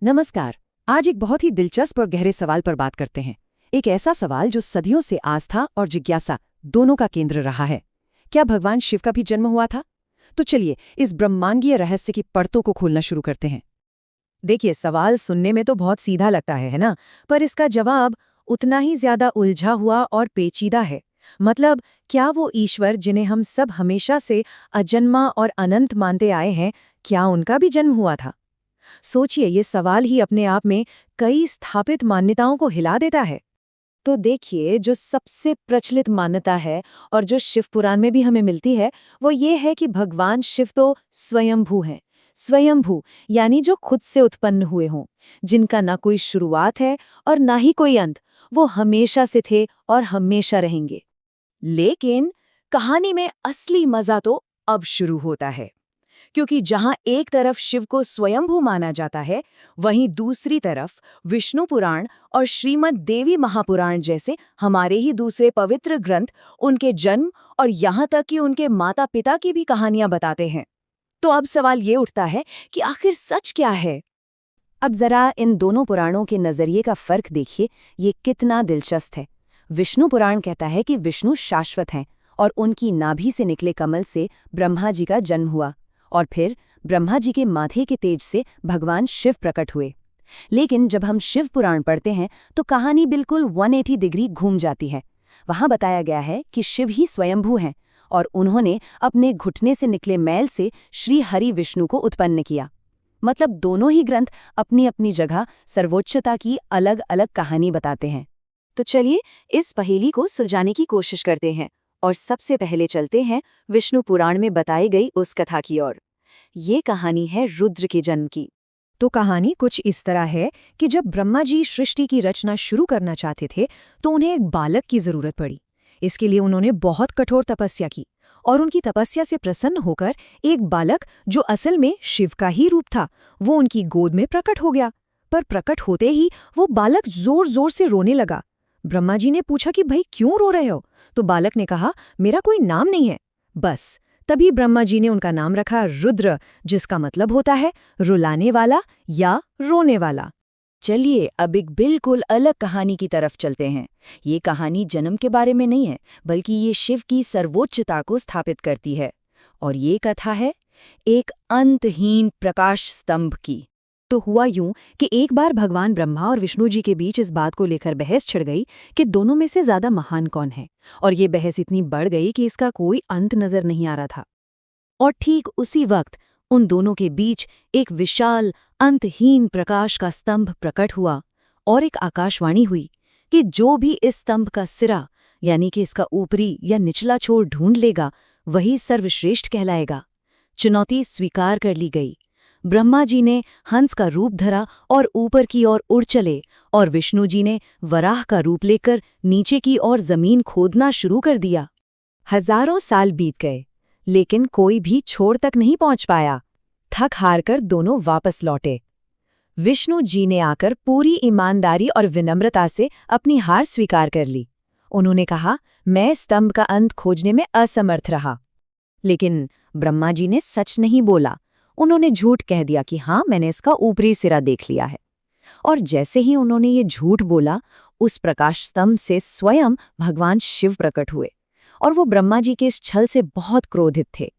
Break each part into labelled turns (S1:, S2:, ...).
S1: नमस्कार। आज एक बहुत ही दिलचस्प और गहरे सवाल पर बात करते हैं। एक ऐसा सवाल जो सदियों से आस्था और जिज्ञासा दोनों का केंद्र रहा है। क्या भगवान शिव का भी जन्म हुआ था? तो चलिए इस ब्रह्मांडीय रहस्य की परतों को खोलना शुरू करते हैं।
S2: देखिए, सवाल सुनने में तो बहुत सीधा लगता है ना? पर इसका जवाब उतना ही ज्यादा उलझा हुआ और पेचीदा है। मतलब, क्या वो ईश्वर जिन्हें हम सब हमेशा से अजन्मा और अनंत मानते आए हैं, क्या उनका भी जन्म हुआ था? सोचिए, ये सवाल ही अपने आप में कई स्थापित मान्यताओं को हिला देता है। तो देखिए, जो सबसे प्रचलित मान्यता है और जो शिव पुराण में भी हमें मिलती है, वो ये है कि भगवान शिव तो स्वयंभू हैं। स्वयंभू यानी जो खुद से उत्पन्न हुए हों, जिनका ना कोई शुरुआत है और ना ही कोई अंत। वो हमेशा से थे और हमेशा रहेंगे। लेकिन कहानी में असली मजा तो अब शुरू होता है, क्योंकि जहां एक तरफ शिव को स्वयंभू माना जाता है, वहीं दूसरी तरफ विष्णु पुराण और श्रीमद् देवी महापुराण जैसे हमारे ही दूसरे पवित्र ग्रंथ उनके जन्म और यहाँ तक कि उनके माता पिता की भी कहानियां बताते हैं। तो अब सवाल ये उठता है कि आखिर सच क्या है?
S1: अब जरा इन दोनों पुराणों के नजरिए का फर्क देखिए, ये कितना दिलचस्प है। विष्णु पुराण कहता है कि विष्णु शाश्वत हैं और उनकी नाभि से निकले कमल से ब्रह्मा जी का जन्म हुआ और फिर ब्रह्मा जी के माथे के तेज से भगवान शिव प्रकट हुए। लेकिन जब हम शिव पुराण पढ़ते हैं तो कहानी बिल्कुल 180 डिग्री घूम जाती है। वहां बताया गया है कि शिव ही स्वयंभू हैं और उन्होंने अपने घुटने से निकले मैल से श्री हरि विष्णु को उत्पन्न किया। मतलब दोनों ही ग्रंथ अपनी अपनी जगह सर्वोच्चता की अलग अलग कहानी बताते हैं। तो चलिए इस पहेली को सुलझाने की कोशिश करते हैं और सबसे पहले चलते हैं विष्णु पुराण में बताई गई उस कथा की ओर। ये कहानी है रुद्र के जन्म की।
S2: तो कहानी कुछ इस तरह है कि जब ब्रह्मा जी सृष्टि की रचना शुरू करना चाहते थे, तो उन्हें एक बालक की जरूरत पड़ी। इसके लिए उन्होंने बहुत कठोर तपस्या की और उनकी तपस्या से प्रसन्न होकर एक बालक, जो असल में शिव का ही रूप था, वो उनकी गोद में प्रकट हो गया। पर प्रकट होते ही वो बालक जोर जोर से रोने लगा। ब्रह्मा जी ने पूछा कि भाई क्यों रो रहे हो? तो बालक ने कहा, मेरा कोई नाम नहीं है। बस तभी ब्रह्मा जी ने उनका नाम रखा रुद्र, जिसका मतलब होता है रुलाने वाला या रोने वाला।
S1: चलिए अब एक बिल्कुल अलग कहानी की तरफ चलते हैं। ये कहानी जन्म के बारे में नहीं है, बल्कि ये शिव की सर्वोच्चता को स्थापित करती है। और ये कथा है एक अंतहीन प्रकाश स्तंभ की।
S2: तो हुआ यूं कि एक बार भगवान ब्रह्मा और विष्णु जी के बीच इस बात को लेकर बहस छिड़ गई कि दोनों में से ज्यादा महान कौन है। और ये बहस इतनी बढ़ गई कि इसका कोई अंत नजर नहीं आ रहा था।
S1: और ठीक उसी वक्त उन दोनों के बीच एक विशाल अंतहीन प्रकाश का स्तंभ प्रकट हुआ और एक आकाशवाणी हुई कि जो भी इस स्तंभ का सिरा यानी कि इसका ऊपरी या निचला छोर ढूंढ लेगा, वही सर्वश्रेष्ठ कहलाएगा। चुनौती स्वीकार कर ली गई। ब्रह्मा जी ने हंस का रूप धरा और ऊपर की ओर उड़ चले, और विष्णु जी ने वराह का रूप लेकर नीचे की ओर जमीन खोदना शुरू कर दिया।
S2: हजारों साल बीत गए, लेकिन कोई भी छोर तक नहीं पहुंच पाया। थक हार कर दोनों वापस लौटे। विष्णु जी ने आकर पूरी ईमानदारी और विनम्रता से अपनी हार स्वीकार कर ली। उन्होंने कहा, मैं स्तंभ का अंत खोजने में असमर्थ रहा। लेकिन ब्रह्मा जी ने सच नहीं बोला। उन्होंने झूठ कह दिया कि हाँ, मैंने इसका ऊपरी सिरा देख लिया है। और जैसे ही उन्होंने ये झूठ बोला, उस प्रकाश स्तंभ से स्वयं भगवान शिव प्रकट हुए। और वो ब्रह्मा जी के इस छल से बहुत क्रोधित थे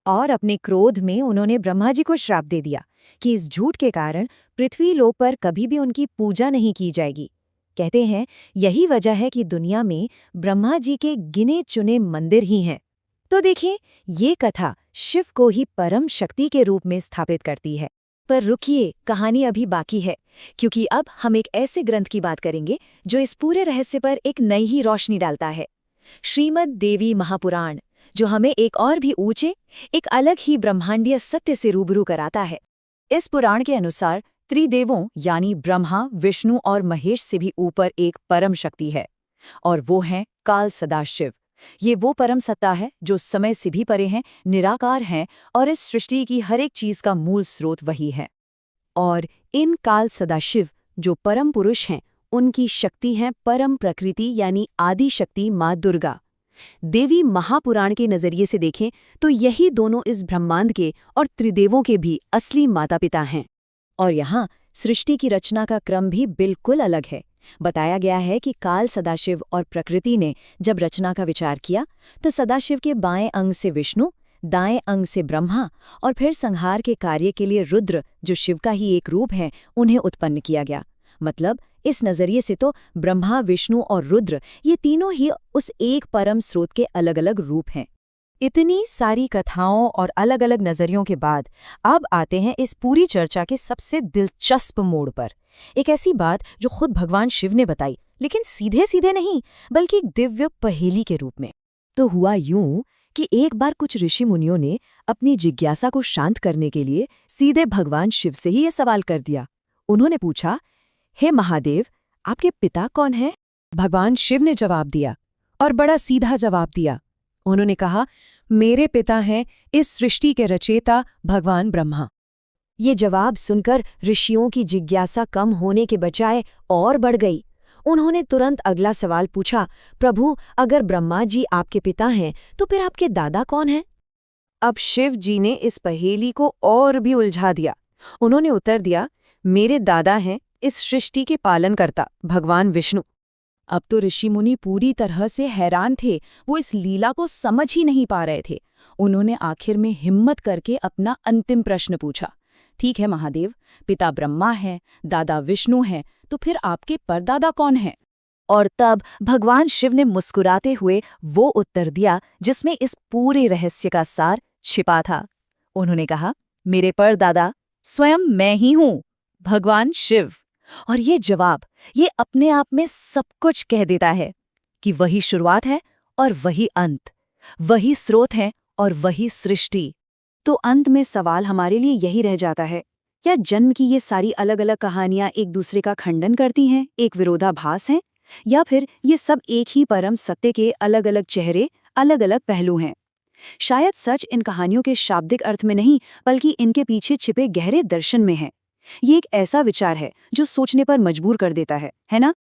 S2: और अपने क्रोध में उन्होंने ब्रह्मा जी को श्राप दे दिया कि इस झूठ के कारण पृथ्वी लोक पर कभी भी उनकी पूजा नहीं की जाएगी। कहते हैं यही वजह है कि दुनिया में ब्रह्मा जी के गिने चुने मंदिर ही हैं। तो देखिए, ये कथा शिव को ही परम शक्ति के रूप में स्थापित करती है। पर रुकिए, कहानी अभी बाकी है, क्योंकि अब हम एक ऐसे ग्रंथ की बात करेंगे जो इस पूरे रहस्य पर एक नई ही रोशनी डालता है। श्रीमद् देवी महापुराण, जो हमें एक और भी ऊंचे, एक अलग ही ब्रह्मांडीय सत्य से रूबरू कराता है। इस पुराण के अनुसार त्रिदेवों यानी ब्रह्मा, विष्णु और महेश से भी ऊपर एक परम शक्ति है, और वो हैं काल सदाशिव। ये वो परम सत्ता है जो समय से भी परे हैं, निराकार हैं, और इस सृष्टि की हर एक चीज का मूल स्रोत वही है। और इन काल सदाशिव जो परम पुरुष हैं, उनकी शक्ति है परम प्रकृति यानी आदि शक्ति माँ दुर्गा। देवी महापुराण के नजरिए से देखें तो यही दोनों इस ब्रह्मांड के और त्रिदेवों के भी असली माता पिता हैं। और यहाँ
S1: सृष्टि की रचना का क्रम भी बिल्कुल अलग है। बताया गया है कि काल सदाशिव और प्रकृति ने जब रचना का विचार किया तो सदाशिव के बाएं अंग से विष्णु, दाएं अंग से ब्रह्मा और फिर संहार के कार्य के लिए रुद्र, जो शिव का ही एक रूप है, उन्हें उत्पन्न किया गया। मतलब इस नजरिए से तो ब्रह्मा, विष्णु और रुद्र ये तीनों ही उस एक परम स्रोत के अलग अलग रूप हैं।
S2: इतनी सारी कथाओं और अलग अलग नजरियों के बाद अब आते हैं इस पूरी चर्चा के सबसे दिलचस्प मोड़ पर। एक ऐसी बात जो खुद भगवान शिव ने बताई, लेकिन सीधे सीधे नहीं, बल्कि एक दिव्य पहेली के रूप में। तो हुआ यूं कि एक बार कुछ ऋषि मुनियों ने अपनी जिज्ञासा को शांत करने के लिए सीधे भगवान शिव से ही ये सवाल कर दिया। उन्होंने पूछा, हे महादेव, आपके पिता कौन हैं? भगवान शिव ने जवाब दिया, और बड़ा सीधा जवाब दिया। उन्होंने कहा, मेरे पिता हैं इस सृष्टि के रचयिता भगवान ब्रह्मा।
S1: ये जवाब सुनकर ऋषियों की जिज्ञासा कम होने के बजाय और बढ़ गई। उन्होंने तुरंत अगला सवाल पूछा, प्रभु, अगर ब्रह्मा जी आपके पिता हैं तो फिर आपके दादा कौन हैं?
S2: अब शिव जी ने इस पहेली को और भी उलझा दिया। उन्होंने उत्तर दिया, मेरे दादा हैं इस सृष्टि के पालनकर्ता भगवान विष्णु।
S3: अब तो ऋषि मुनि पूरी तरह से हैरान थे, वो इस लीला को समझ ही नहीं पा रहे थे। उन्होंने आखिर में हिम्मत करके अपना अंतिम प्रश्न पूछा, ठीक है महादेव, पिता ब्रह्मा है, दादा विष्णु है, तो फिर आपके परदादा कौन है?
S2: और तब भगवान शिव ने मुस्कुराते हुए वो उत्तर दिया जिसमें इस पूरे रहस्य का सार छिपा था। उन्होंने कहा, मेरे परदादा स्वयं मैं ही हूँ, भगवान शिव। और ये जवाब, ये अपने आप में सब कुछ कह देता है कि वही शुरुआत है और वही अंत, वही स्रोत है और वही सृष्टि।
S1: तो अंत में सवाल हमारे लिए यही रह जाता है, क्या जन्म की ये सारी अलग अलग कहानियां एक दूसरे का खंडन करती हैं, एक विरोधाभास हैं, या फिर ये सब एक ही परम सत्य के अलग अलग चेहरे, अलग अलग पहलू हैं? शायद सच इन कहानियों के शाब्दिक अर्थ में नहीं, बल्कि इनके पीछे छिपे गहरे दर्शन में है। ये एक ऐसा विचार है जो सोचने पर मजबूर कर देता है ना?